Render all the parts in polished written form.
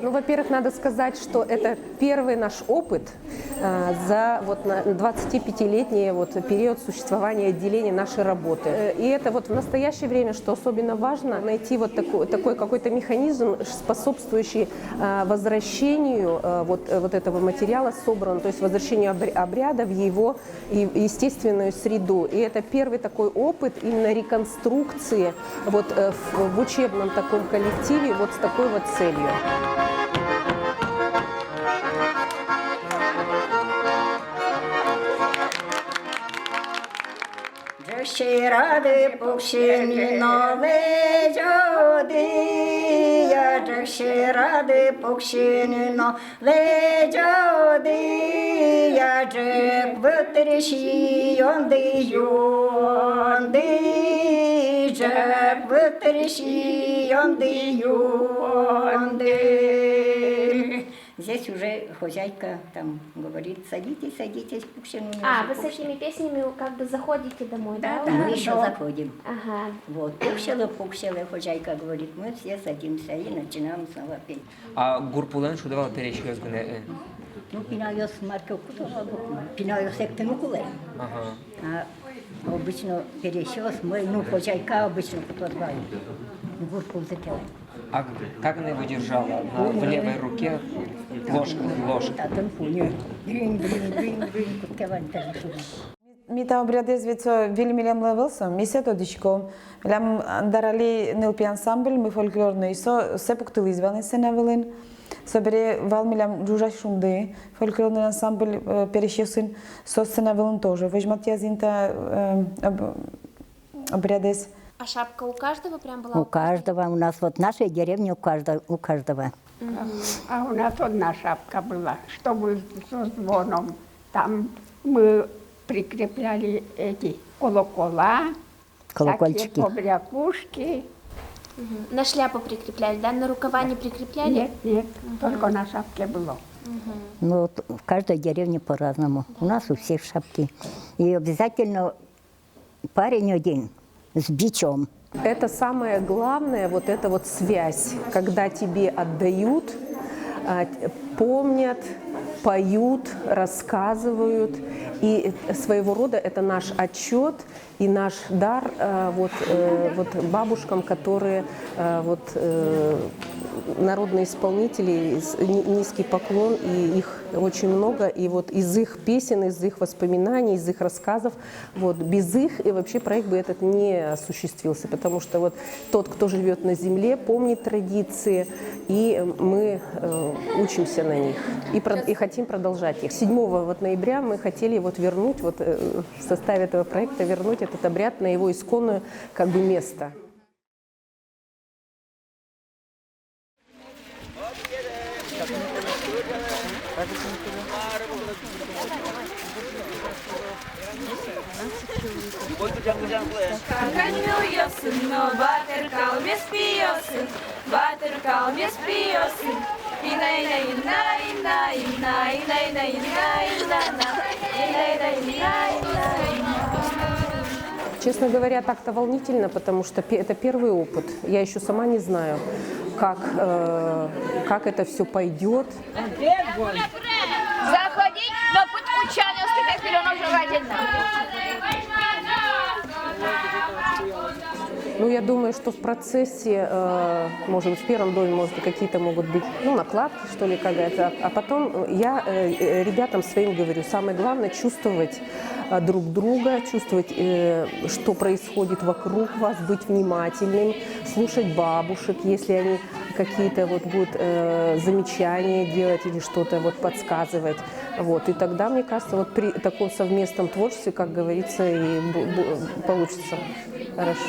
Ну, во-первых, надо сказать, что это первый наш опыт за вот 25-летний вот период существования отделения нашей работы. И это вот в настоящее время, что особенно важно, найти вот такой какой-то механизм, способствующий возвращению вот этого материала собранного, то есть возвращению обряда в его естественную среду. И это первый такой опыт именно реконструкции вот в учебном таком коллективе вот с такой вот целью. Ради пукшені нове джоди, я джекші ради пукшені нове джоди, я джек витріші йонди, джек витріші йонди. Здесь уже хозяйка там говорит, садитесь, садитесь, Пукшину. Вы с этими песнями как бы заходите домой, да? Да, мы еще заходим. Ага. Вот, пукшила, хозяйка говорит, мы все садимся и начинаем снова петь. А группулан шудавал перещёз гуне. Ну, пинаю с маркой кутова, пинаю сектину куле. Ага. А обычно перещёз мы, ну, хозяйка обычно кутова. Гурку затела. А как она его держала? В левой руке ложка. Да, там пуню. Дрин, куткевань даже. Mi ta obradez veți William Levelsam, mi se tot dičko. Lam darali nelpi ensemble, mi folklor noi se puktili zvani se navelin. Собере валмилям жужа шунды, фольклорный ансамбль перещесын со се наvelin тоже. Возьмат язинта обрадез. А шапка у каждого прям была? У каждого, у нас вот в нашей деревне у каждого. А у нас одна шапка была, чтобы со звоном. Там мы прикрепляли эти колокола, Колокольчики. всякие побрякушки. На шляпу прикрепляли, да? На рукава не прикрепляли? Нет, только на шапке было. Ну, вот в каждой деревне по-разному. У нас у всех шапки. И обязательно парень один с бичом. Это самое главное, вот эта вот связь, когда тебе отдают, помнят, поют, рассказывают. И своего рода это наш отчет и наш дар вот бабушкам, которые народные исполнители, низкий поклон, и их очень много, и вот из их песен, из их воспоминаний, из их рассказов, вот без их и вообще проект бы этот не осуществился, потому что вот тот, кто живет на земле, помнит традиции, и мы учимся на них и хотим продолжать их. 7 ноября мы хотели вот вернуть вот в составе этого проекта вернуть этот обряд на его исконное как бы место. Честно говоря, так-то волнительно, потому что это первый опыт. Я еще сама не знаю, как это все пойдет. Заходить, но путь учаня остыть пеленок желательно. Ну, я думаю, что в процессе, может быть, в первом доме, может, какие-то могут быть, ну, накладки, что ли, какая-то. А потом я ребятам своим говорю, самое главное чувствовать друг друга, чувствовать, что происходит вокруг вас, быть внимательным, слушать бабушек, если они какие-то вот будут замечания делать или что-то вот подсказывать. Вот. И тогда, мне кажется, вот при таком совместном творчестве, как говорится, и получится хорошо.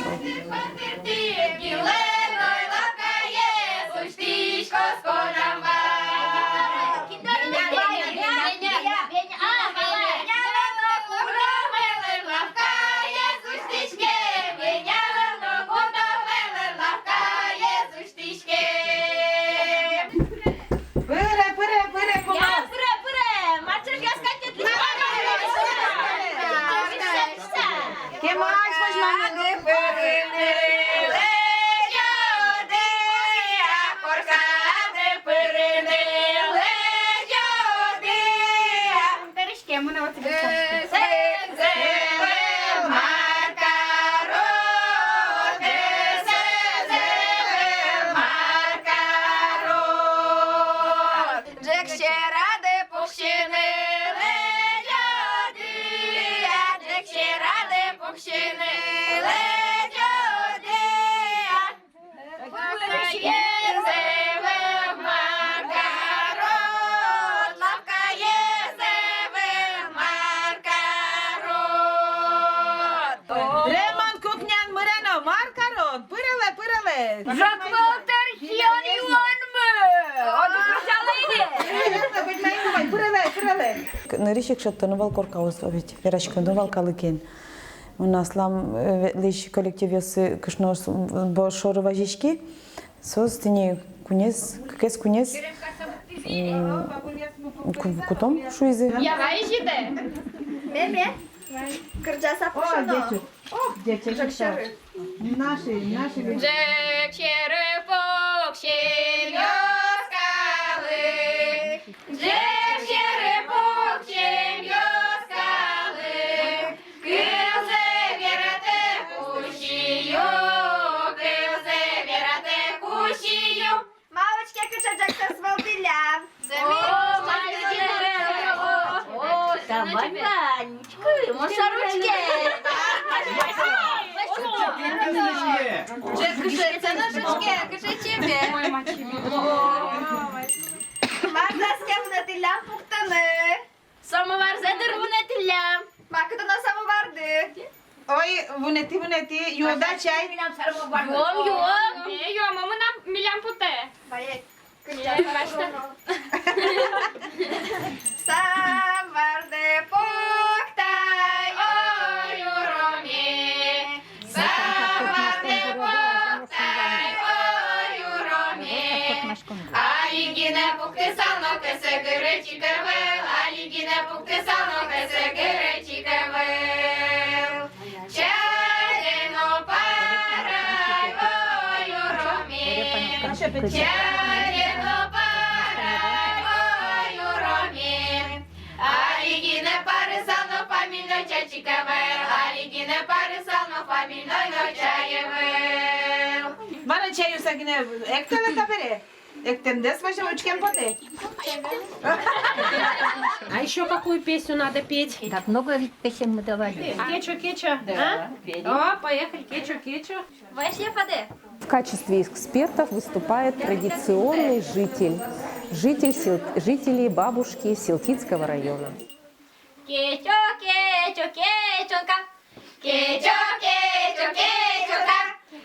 Que mais, mas Макарон, пиреле. Нырищик шаттанывал коркаус овить, верачканывал калыкен. У нас лам лишь коллектив ясы кышнос бошоры вазички, состини кунес, какес кунес, кутом шуизе. Я вайжиде. Меме. Кырджаса пошано. Джек черепок щем'ёскали. Джек черепок щем'ёскали. Килзе вірате кущію, килзе вірате кущію. Мамочки, я кача Джекса з Валдилям. Давай, Ванечка, мусорочки. Це ножички, кажи тебе. Мардаске вунетиллям пуктаны. Самовар зедер вунетиллям. Макыты на самоварды. Ой, вунети, юда чай. Йом. Не йом, а мы нам милям путе. Бае. Самварды пуктай, ой, уроми. Самварды пуктай, ой, уроми. Алигине пукты сално кесе гырычика выл. Алигине пукты сално кесе гырычика выл. Чадено парай, ой, уроми. Чадено парай, ой, уроми. Алигине пары сално фамильной чачика выл. Алигине пары сално фамильной чае выл. Bana çay yusagine ektele tabere. Ektemdes başım üçgen pote. А еще какую песню надо петь? Так много ведь песен мы давали. Кечо-кечо. О, поехали, кечо-кечо. Вайшья паде. В качестве экспертов выступает традиционный жители бабушки Селтицкого района. Кечо, кечо, кечонка. Кечо, кечо, кечонка.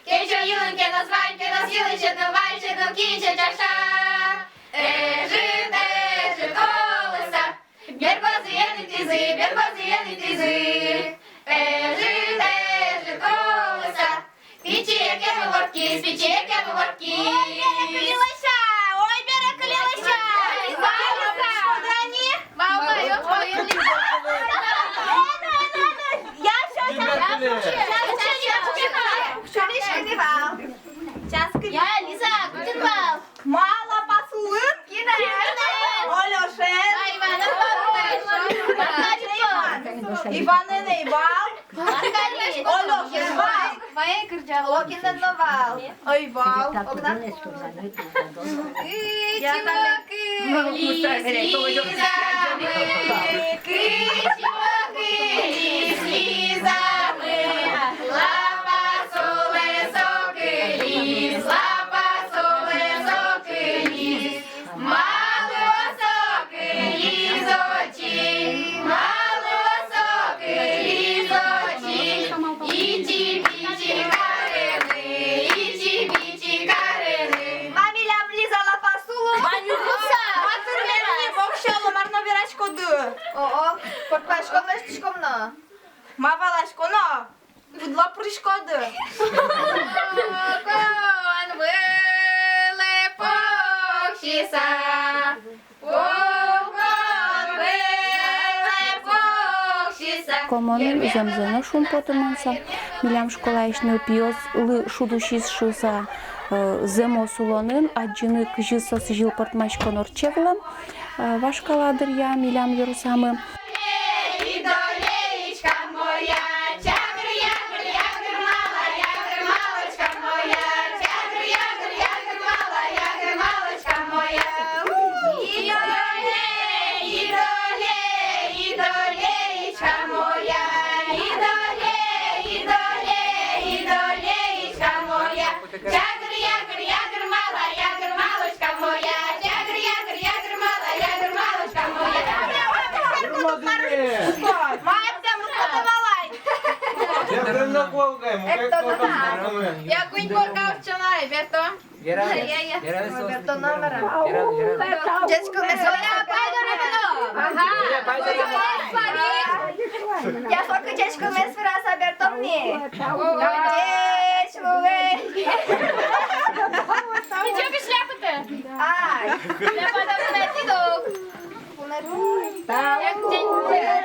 Кечо юнке нас ваньке нас юнче на вальче на киче чаша. Ежи колеса. Бербазиени тизы. Ежи колеса. Печеки выводки, с печеки выводки. Ой, берекалилася. Мама, я твою Я Лиза, Гутенвал. Мало послын. Олешен. Иванен Ивал. Олешен Вал. Моя кырджа. Локинен Новал. Ойвал. Огнан. Мавалашконо. Пудло пришкоды. Кон выле покшиса. Комонын земзена шум потыманса, милям школа ишне пиоз лы шудушис шуса земо сулонын, аджины кыжыса сыжил портмашкон орчевлам, вашкаладыр я милям ерусамы. Я прям на кого. Якунь поркав вчора, Берто. Берто номера. Дечко не своя, пайдо ребно. Ага. Я слухаю дечко не свираса, Берто мені. І чого ви шляпите? Ай, я подам на тідок. Як день буде.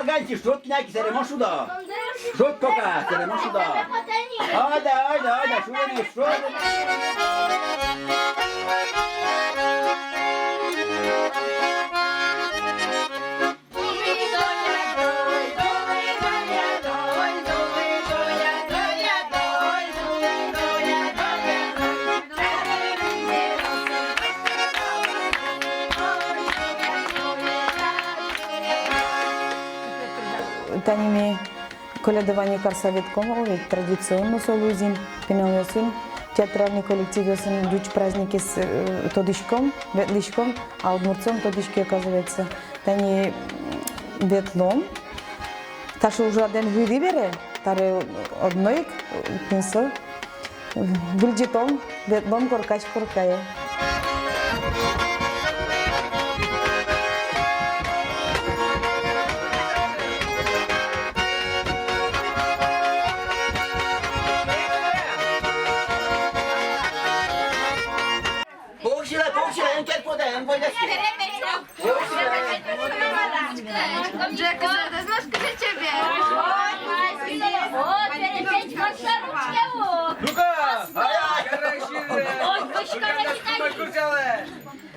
Barganti, şut knak seremo şuda. Şut koka seremo şuda. Haydi haydi haydi şuraya şut. Таними колядование Карсаветком, ведь традиционно солузин, пеномосин, театральный коллектив идут праздники с тодышком, ветлишком, а удмурцом тодышки оказывается. Тани ветлом, та что уже один види бере, таре одной пенсо, выльдитом, ветлом коркач коркая. Джеко, ти знаєш, куди тебе? О, перепечь ваша ручка. Luka! Ой, бочка,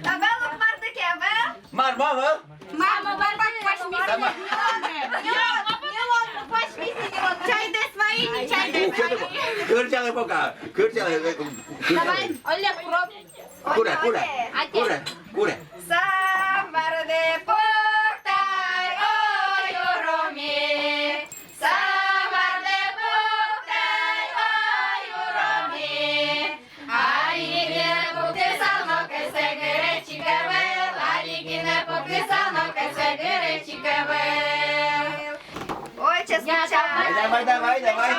Абелок мартики, абел? Mar mama. Мамо, барбак, пашміси. Чай де свої, не чай де свої. Kırcalı boka. Kırcalı. Давай, Оля, проб. Kure kure. Kure kure. Самбарде поктай, ой, уромі. Самбарде поктай, ой, уромі. Алігі не покисано, кесе гречі кевел. Алігі не покисано, кесе гречі кевел. Ой, чесно, Давай давай давай.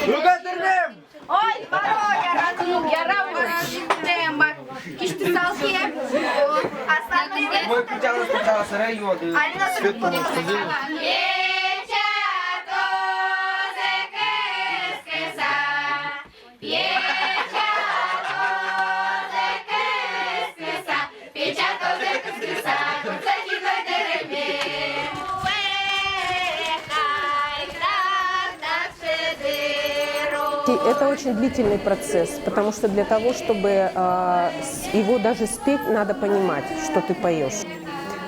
Luka tırnım. Ой, мамо, я раду тембак. Кишти салки. Остальные. Мой кутял спочатку району. это очень длительный процесс, потому что для того, чтобы его даже спеть, надо понимать, что ты поешь.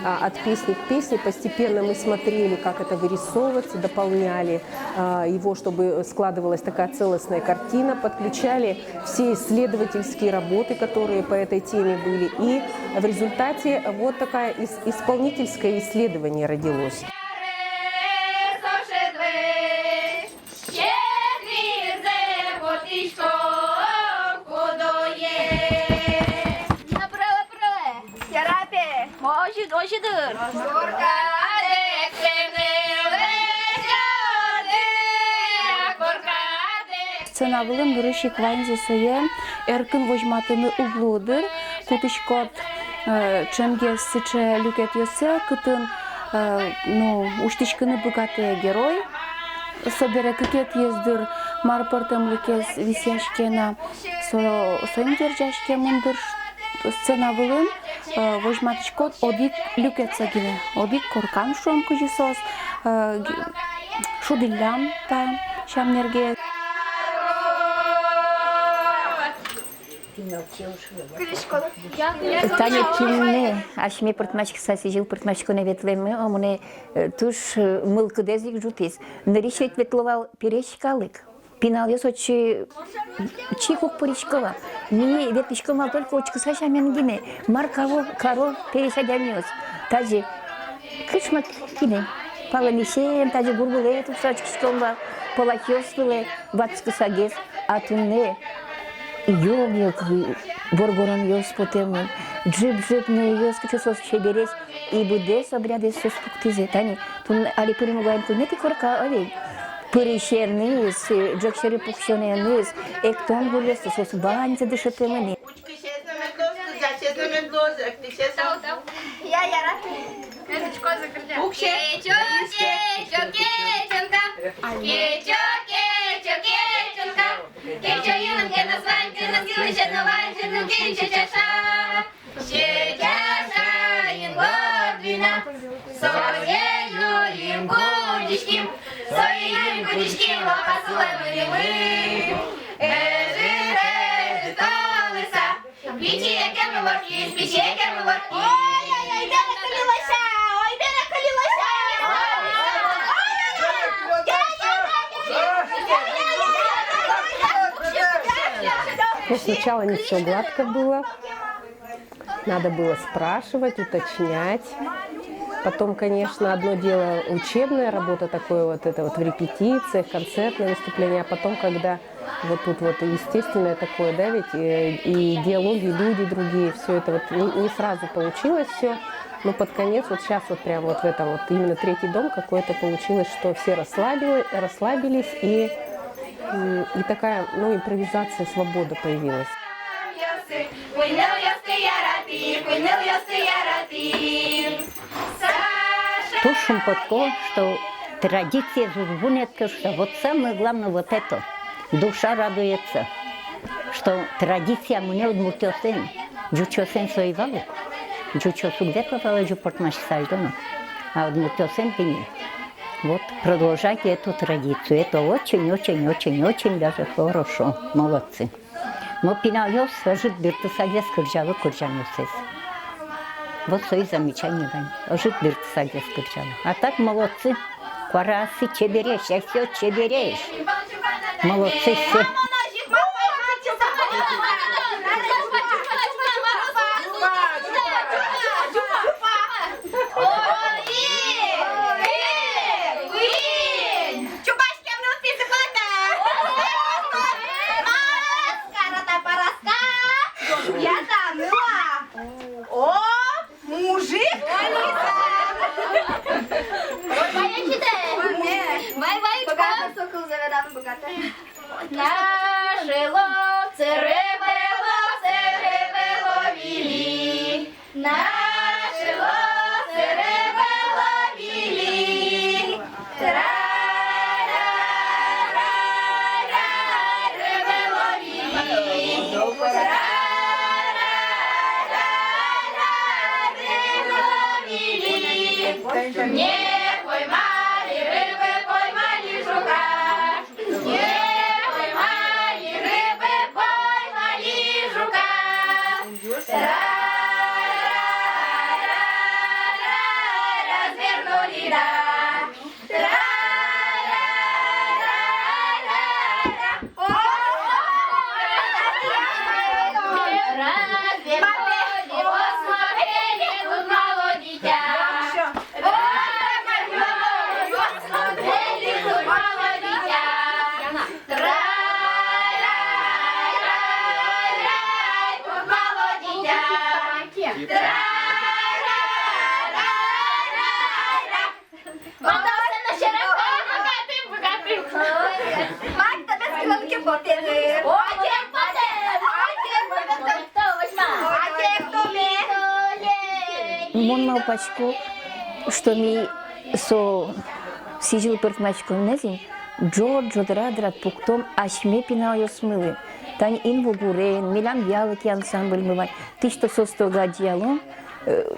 От песни к песне постепенно мы смотрели, как это вырисовывается, дополняли его, чтобы складывалась такая целостная картина, подключали все исследовательские работы, которые по этой теме были. И в результате вот такое исполнительское исследование родилось. Сценавылын вырышик вайнзе соем эркин вожматыны углудыр, кутышкот чемге сыче люкет йосе, кытын уштичкыны богатый герой, собере кыкет ездыр марпортым люкес висяшкена соим держашке мындыр сценавылын вожматышкот одик люкет сагине, одик коркан шуам кыжисос, шудиллям та шамнерге. Таня кинне, ашме портмачки сасижил портмачку на ветлеме, а мне туш мылка дезик жутис. Наришет ветловал перечкалык. Пинал я сочи чихук поричкова. Мне ветличкова только очку саша менгине. Маркаво каро пересадянёс. Таji кышмак кине. Паланишен, таji гургуле тут сачкишкова. Полакёсвыле ватскасагес, а тунне йогик, боргоран йос потеммен, джип на йос качосос шеберес, и будес обрядес сос пуктизе. Тани, тун али перемогает кунети корка али. Перещернис, джакшери пукшоненис, эктон гулес сос баньзе дышетемени. Я рад. Книжечку закрыла. Кечо, кечонка. Кечонка. Кечо юнке на свадьбе носилась одна вальсину кечо чаша. Чаша им годвина. Своею им гудичким. Своею им гудичким опасуем мы. Эжи толыса. Печенька мы ворки, печенька мы ворки. Ой-ой-ой, де накалилася! Ой, де накалилася! Ну, сначала не все гладко было. Надо было спрашивать, уточнять. Потом, конечно, одно дело учебная работа, такое вот это вот в репетициях, концертное выступление, а потом, когда вот тут вот естественное такое, да, ведь и диалоги, люди другие, все это вот не сразу получилось все, но под конец, вот сейчас вот прям вот в этом вот именно третий дом какой-то получилось, что все расслабились и такая, ну, импровизация, свобода появилась. Тушим под то, что традиция зубунетка, что вот самое главное вот это, душа радуется, что традиция мне удмуртёсен, джучосен соевалук, джучосук ветловала джупортмаш сальдона, а удмуртёсен пени. Вот продолжайте эту традицию, это очень даже хорошо, молодцы. Но пинайос жит биртысагес кыржалы кыржанёсес. Вот свои замечания, Ваня. Жит биртысагес кыржалы. А так молодцы. Кварасы чеберешь, я все чеберешь. Молодцы все. Наше лоце ревело, вілі. Наше лоце ревело, вілі. Ревело, вілі. Ревело, вілі. Не поймали рибы, поймали жука. Не поймали біда. Разве ході осмогилі тут мало дитя? Осмогилі тут мало дитя. Трай-рай-рай-рай, тут мало дитя. Трай-рай-рай-рай. Мотався на черепах, гапів. Мать тебе скілки потери. Отєк потери. Мон малпачко, что ми со сижил пыртмачко незин, Джорджо драдрат пуктом ашме пинал смылы. Тань инвугурен, милям ялыки ансамбль мывань. Ты что состо гадьялом,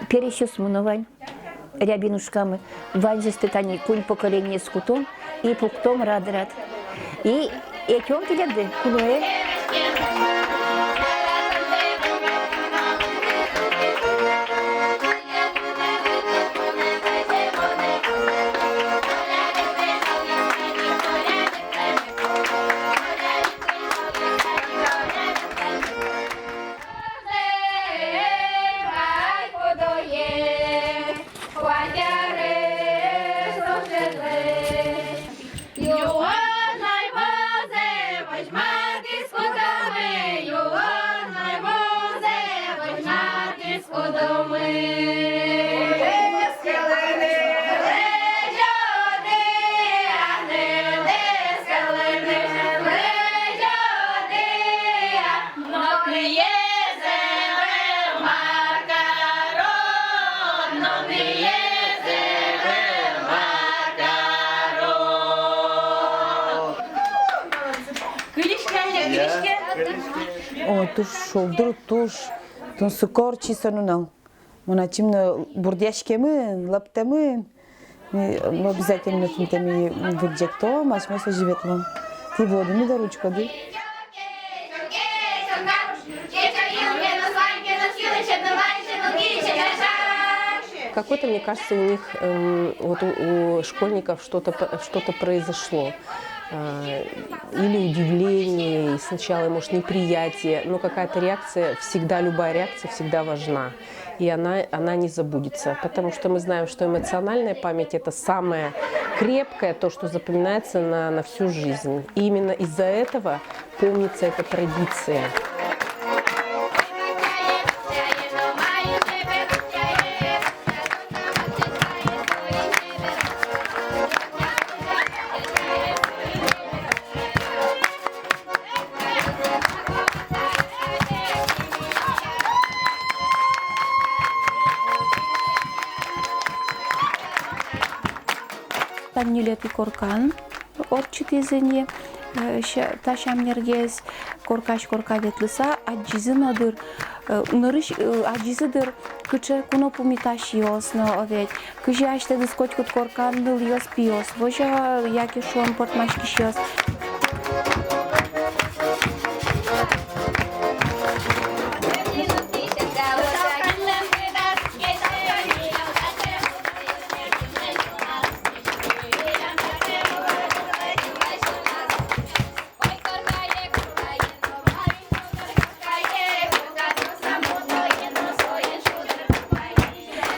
перещу смыновань. Рябинушкамы, ванжесты тани кунь поколение скутом и пуктом радрат. И экем келеді, кулуэ. О, туш шолдыр туш, тон сукор чисонунал. Моначим на бурдяшкемын, лаптемын. Мы обязательно теми выджектом, аж мы соживетлом. Ты воду не до ручку, да? Какой-то, мне кажется, у них, вот у школьников что-то произошло. Или удивление, и сначала, может, неприятие, но какая-то реакция, всегда, любая реакция всегда важна. И она не забудется, потому что мы знаем, что эмоциональная память – это самое крепкое, то, что запоминается на всю жизнь. И именно из-за этого помнится эта традиция. Таннилети коркан орчитизене ташам нергес коркаш коркаветлиса аджизинодыр нырыш аджизидыр кыче куно пумиташиос но овет кыжи аште дискочкут коркан ныл йос пиос вожа яки шуам портмашкишиос.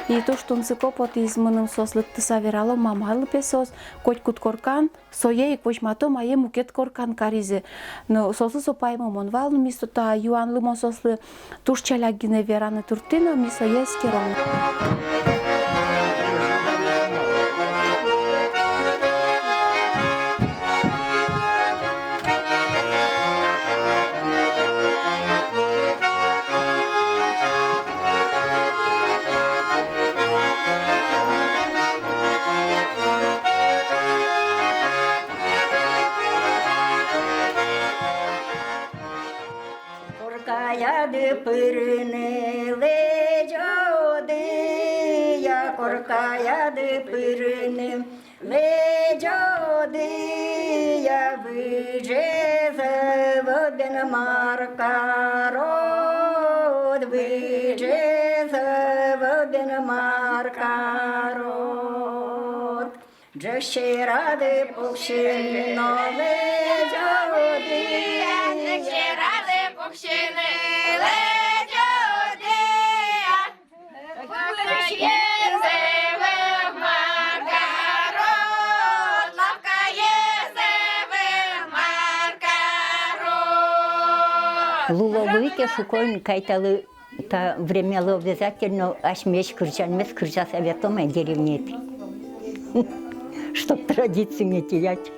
И то, что он закопот из мыным сослык тысаверало мамалы песос, коть кут коркан, сое и квочмато мае мукет коркан каризе. Но сослы сопаемо монвал, но мисто та юан лымон сослы туш чалягине вераны туртино, мисо есть керон. Коркаяды пырыны лежоды, я коркаяды пырыны лежоды, я выжезы воден маркарод, выжезы воден маркарод. Джещі ради пухшини нове джоди. Ще ради пухщини ледьоди. Є зеве макарон, лавка є зеве макарон. Луловыйке шукойн кайталы та времялы обязательно аж меч кырчан кырча советом деревнет. Чтоб традицию не терять.